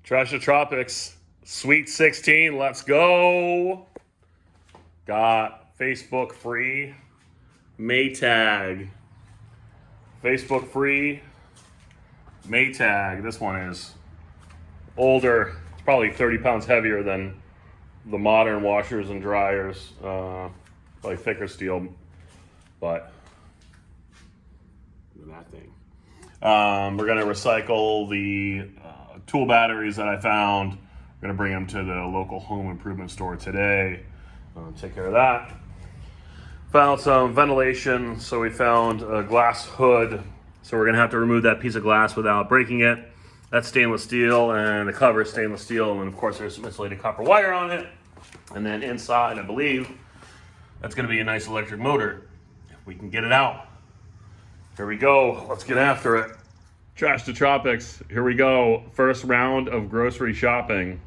Trash the Tropics, Sweet 16, let's go. Got Facebook free Maytag. Facebook free Maytag. This one is older. It's probably 30 pounds heavier than the modern washers and dryers. Probably thicker steel, but that thing. We're going to recycle the tool batteries that I found. We're going to bring them to the local home improvement store today. Take care of that. Found some ventilation, so we found a glass hood. So we're going to have to remove that piece of glass without breaking it. That's stainless steel, and the cover is stainless steel, and of course there's some insulated copper wire on it. And then inside, I believe, that's going to be a nice electric motor, if we can get it out. Here we go. Let's get after it. Trash to Tropics. Here we go. First round of grocery shopping.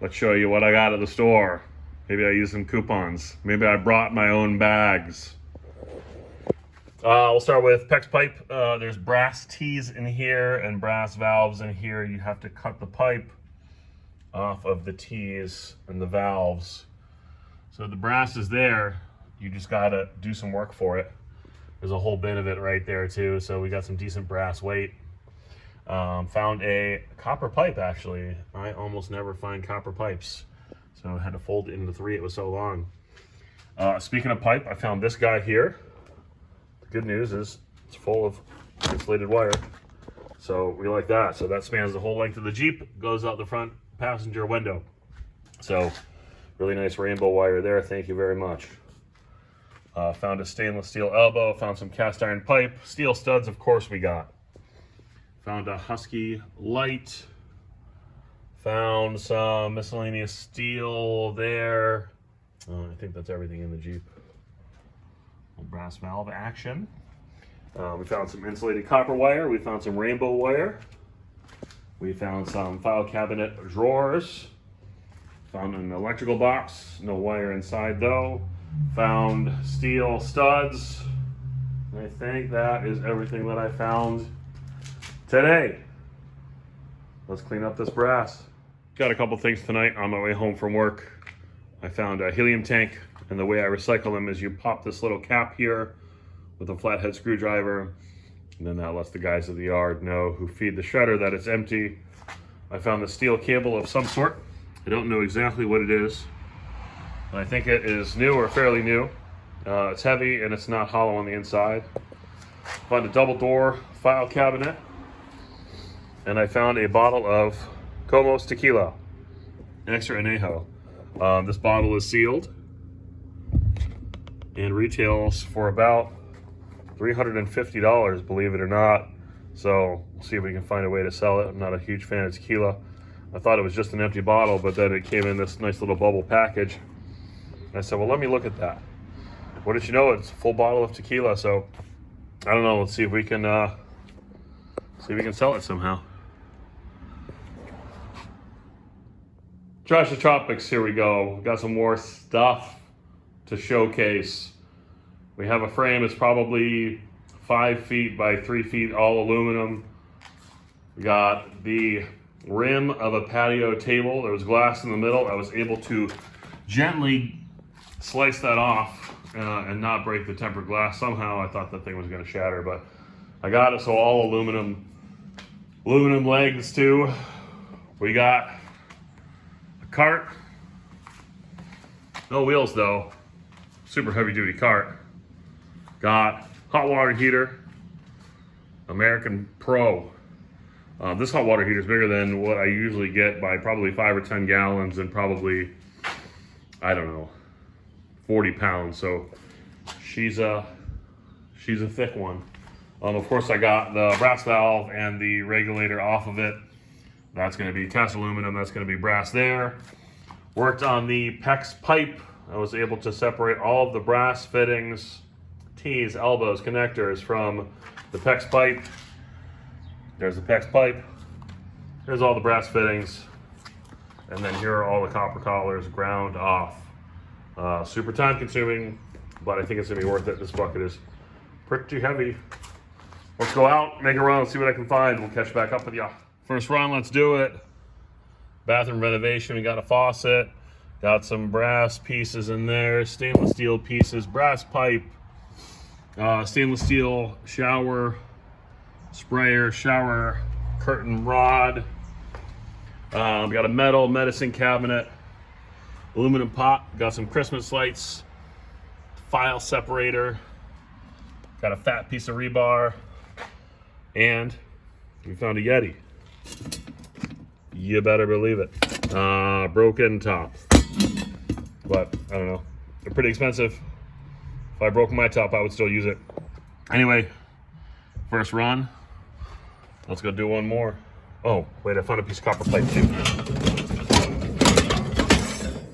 Let's show you what I got at the store. Maybe I used some coupons. Maybe I brought my own bags. We'll start with PEX pipe. There's brass tees in here and brass valves in here. You have to cut the pipe off of the tees and the valves. So the brass is there. You just gotta do some work for it. There's a whole bit of it right there too. So we got some decent brass weight. Found a copper pipe actually. I almost never find copper pipes. So I had to fold it into three, it was so long. Speaking of pipe, I found this guy here. The good news is it's full of insulated wire. So we like that. So that spans the whole length of the Jeep, goes out the front passenger window. So really nice rainbow wire there, thank you very much. Found a stainless steel elbow, found some cast iron pipe, steel studs of course we got. Found a Husky light. Found some miscellaneous steel there. I think that's everything in the Jeep. Brass valve action. We found some insulated copper wire. We found some rainbow wire. We found some file cabinet drawers. Found an electrical box. No wire inside though. Found steel studs. I think that is everything that I found today. Let's clean up this brass. Got a couple things tonight on my way home from work. I found a helium tank, and the way I recycle them is you pop this little cap here with a flathead screwdriver, and then that lets the guys at the yard know who feed the shredder that it's empty. I found the steel cable of some sort. I don't know exactly what it is, but I think it is new or fairly new. It's heavy and it's not hollow on the inside. Found a double door file cabinet, and I found a bottle of Comos tequila, extra añejo. This bottle is sealed and retails for about $350, believe it or not. So we'll see if we can find a way to sell it. I'm not a huge fan of tequila. I thought it was just an empty bottle, but then it came in this nice little bubble package. And I said, well, let me look at that. What did you know? It's a full bottle of tequila. So I don't know. Let's see if we can sell it somehow. Trash the Tropics, here we go. Got some more stuff to showcase. We have a frame that's probably 5 feet by 3 feet, all aluminum. We got the rim of a patio table. There was glass in the middle. I was able to gently slice that off and not break the tempered glass. Somehow I thought that thing was gonna shatter, but I got it, so all aluminum legs too. We got cart, no wheels though, super heavy duty cart. Got hot water heater, American Pro. This hot water heater is bigger than what I usually get by probably 5 or 10 gallons and probably, I don't know, 40 pounds. So she's a thick one. Of course I got the brass valve and the regulator off of it. That's going to be cast aluminum, that's going to be brass there. Worked on the PEX pipe. I was able to separate all of the brass fittings, T's, elbows, connectors from the PEX pipe. There's the PEX pipe. Here's all the brass fittings. And then here are all the copper collars ground off. Super time consuming, but I think it's going to be worth it. This bucket is pretty heavy. Let's go out, make a run, see what I can find. We'll catch back up with y'all. First run, let's do it. Bathroom renovation, we got a faucet, got some brass pieces in there, stainless steel pieces, brass pipe, stainless steel shower sprayer, shower curtain rod. We got a metal medicine cabinet, aluminum pot, got some Christmas lights, file separator, got a fat piece of rebar, and we found a Yeti. You better believe it. Broken top. But, I don't know. They're pretty expensive. If I broke my top, I would still use it. Anyway, first run. Let's go do one more. Oh, wait, I found a piece of copper pipe too.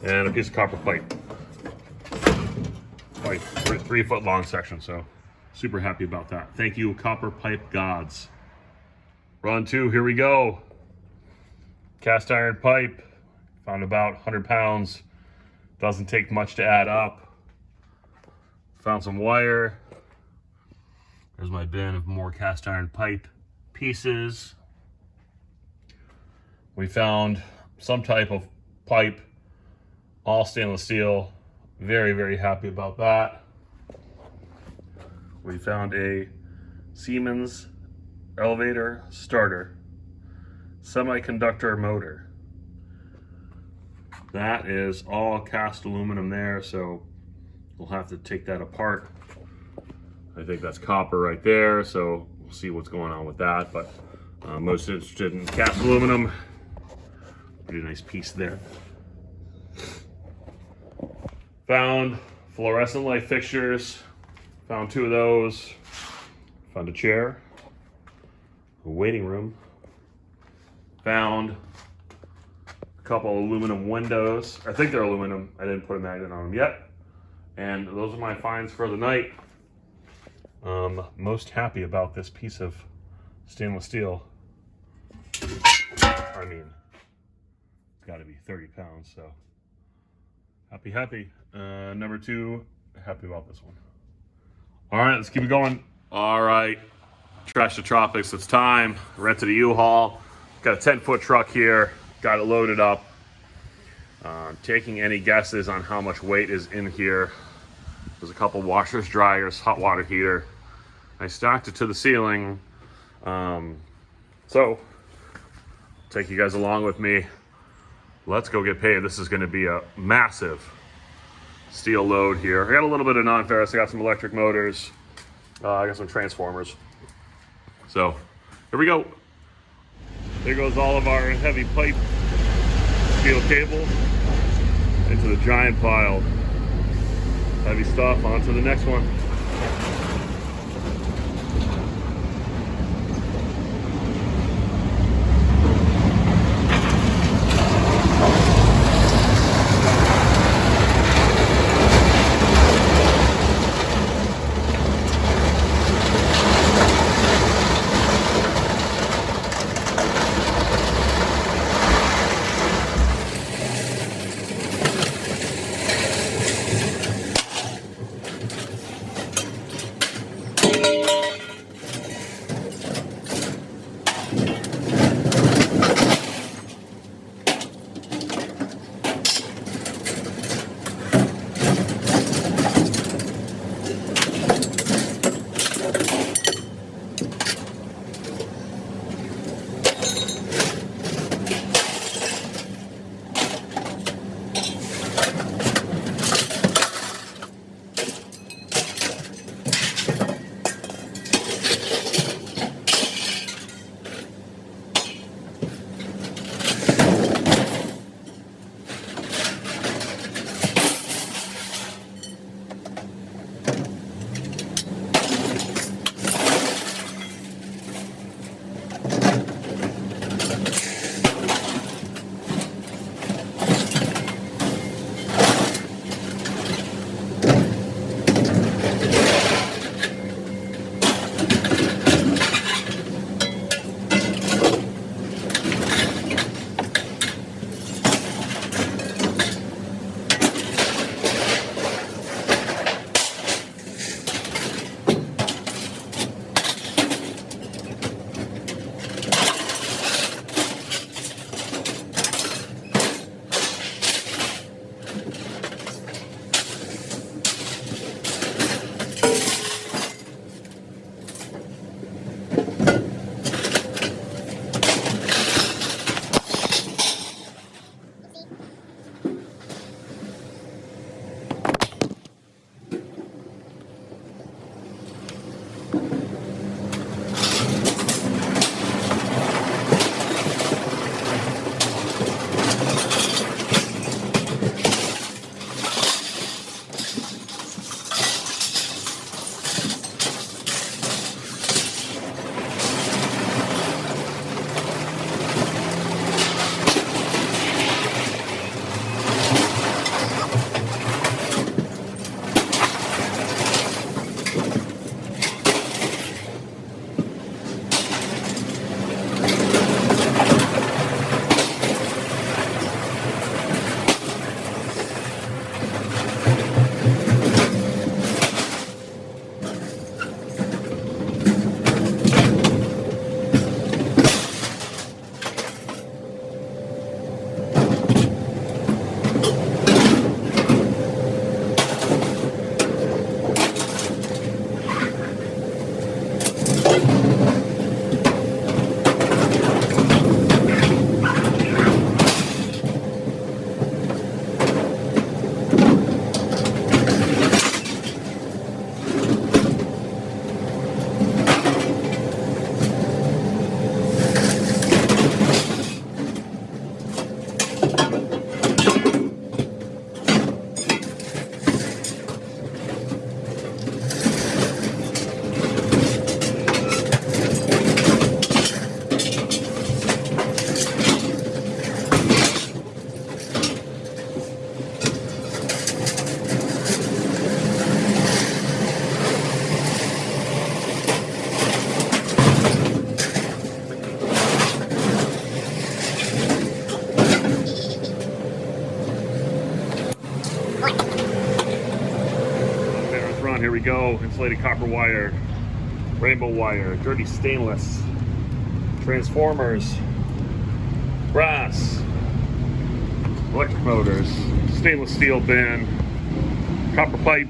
And a piece of copper pipe. Like 3 foot long section, so super happy about that. Thank you, copper pipe gods. Run 2, here we go. Cast iron pipe, found about 100 pounds. Doesn't take much to add up. Found some wire. There's my bin of more cast iron pipe pieces. We found some type of pipe, all stainless steel. Very, very happy about that. We found a Siemens elevator starter, semiconductor motor. That is all cast aluminum there, so we'll have to take that apart. I think that's copper right there, so we'll see what's going on with that, but most interested in cast aluminum. Pretty nice piece there. Found fluorescent light fixtures, found 2 of those, found a chair, a waiting room, found a couple aluminum windows. I think they're aluminum. I didn't put a magnet on them yet. And those are my finds for the night. Most happy about this piece of stainless steel. I mean, it's got to be 30 pounds, so happy. Number 2, happy about this one. All right, let's keep it going. All right, Trash to Tropics, it's time. Rented a U-Haul. Got a 10-foot truck here. Got it loaded up. Taking any guesses on how much weight is in here. There's a couple washers, dryers, hot water heater. I stacked it to the ceiling. So, take you guys along with me. Let's go get paid. This is going to be a massive steel load here. I got a little bit of non-ferrous. I got some electric motors. I got some transformers. So, here we go. There goes all of our heavy pipe, steel cable, into the giant pile. Heavy stuff, on to the next one. we go. Insulated copper wire, rainbow wire, dirty stainless, transformers, brass, electric motors, stainless steel bin, copper pipe,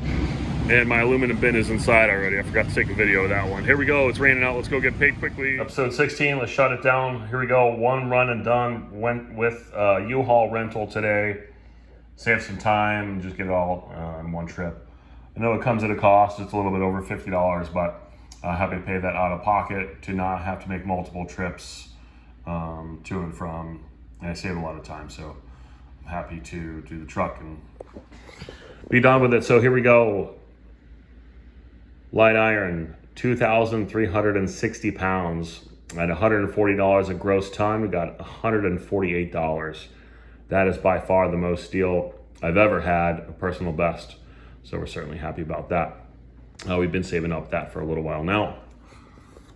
and my aluminum bin is inside already. I forgot to take a video of that one. Here we go. It's raining out. Let's go get paid quickly. Episode 16. Let's shut it down. Here we go. One run and done. Went with U-Haul rental today. Save some time. Just get it all in one trip. I know it comes at a cost. It's a little bit over $50, but happy to pay that out of pocket to not have to make multiple trips to and from. And I save a lot of time, so I'm happy to do the truck and be done with it. So here we go. Light iron, 2,360 pounds at $140 a gross ton. We got $148. That is by far the most steel I've ever had, a personal best. So we're certainly happy about that. We've been saving up that for a little while now.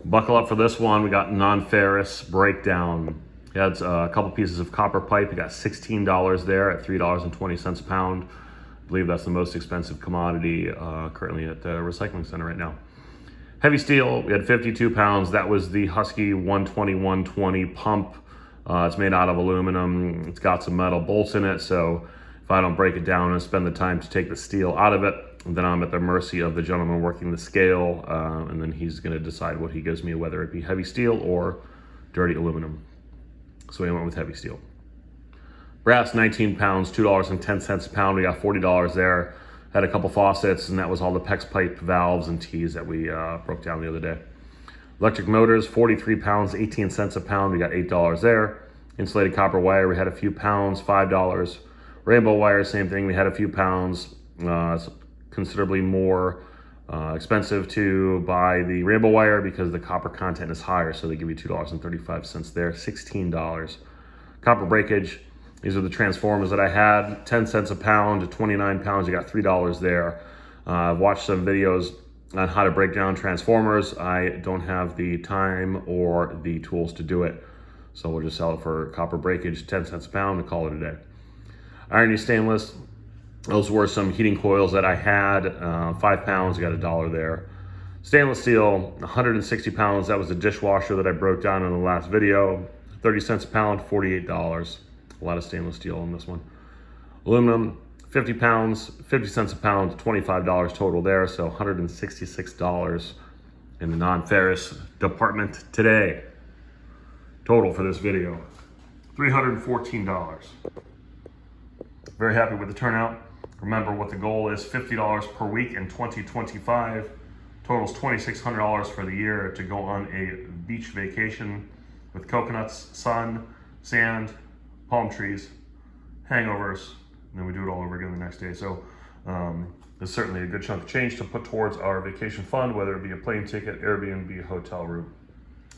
Buckle up for this one. We got non-ferrous breakdown. We had a couple pieces of copper pipe. We got $16 there at $3.20 a pound. I believe that's the most expensive commodity currently at the recycling center right now. Heavy steel, we had 52 pounds. That was the Husky 120-120 pump. It's made out of aluminum. It's got some metal bolts in it, so if I don't break it down and spend the time to take the steel out of it, then I'm at the mercy of the gentleman working the scale, and then he's gonna decide what he gives me, whether it be heavy steel or dirty aluminum. So we went with heavy steel. Brass, 19 pounds, $2.10 a pound. We got $40 there. Had a couple faucets, and that was all the PEX pipe valves and T's that we broke down the other day. Electric motors, 43 pounds, 18 cents a pound. We got $8 there. Insulated copper wire, we had a few pounds, $5. Rainbow wire, same thing. We had a few pounds. It's considerably more expensive to buy the rainbow wire because the copper content is higher, so they give you $2.35 there, $16. Copper breakage, these are the transformers that I had, 10 cents a pound to 29 pounds, you got $3 there. I've watched some videos on how to break down transformers. I don't have the time or the tools to do it, so we'll just sell it for copper breakage, 10 cents a pound, and call it a day. Irony stainless, those were some heating coils that I had, 5 pounds, got $1 there. Stainless steel, 160 pounds, that was the dishwasher that I broke down in the last video. 30 cents a pound, $48. A lot of stainless steel in this one. Aluminum, 50 pounds, 50 cents a pound, $25 total there, so $166 in the non-ferrous department today. Total for this video, $314. Very happy with the turnout. Remember what the goal is, $50 per week in 2025. Totals $2,600 for the year to go on a beach vacation with coconuts, sun, sand, palm trees, hangovers, and then we do it all over again the next day. So it's certainly a good chunk of change to put towards our vacation fund, whether it be a plane ticket, Airbnb, hotel room.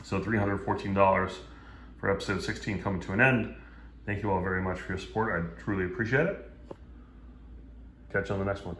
So $314 for episode 16 coming to an end. Thank you all very much for your support. I truly appreciate it. Catch you on the next one.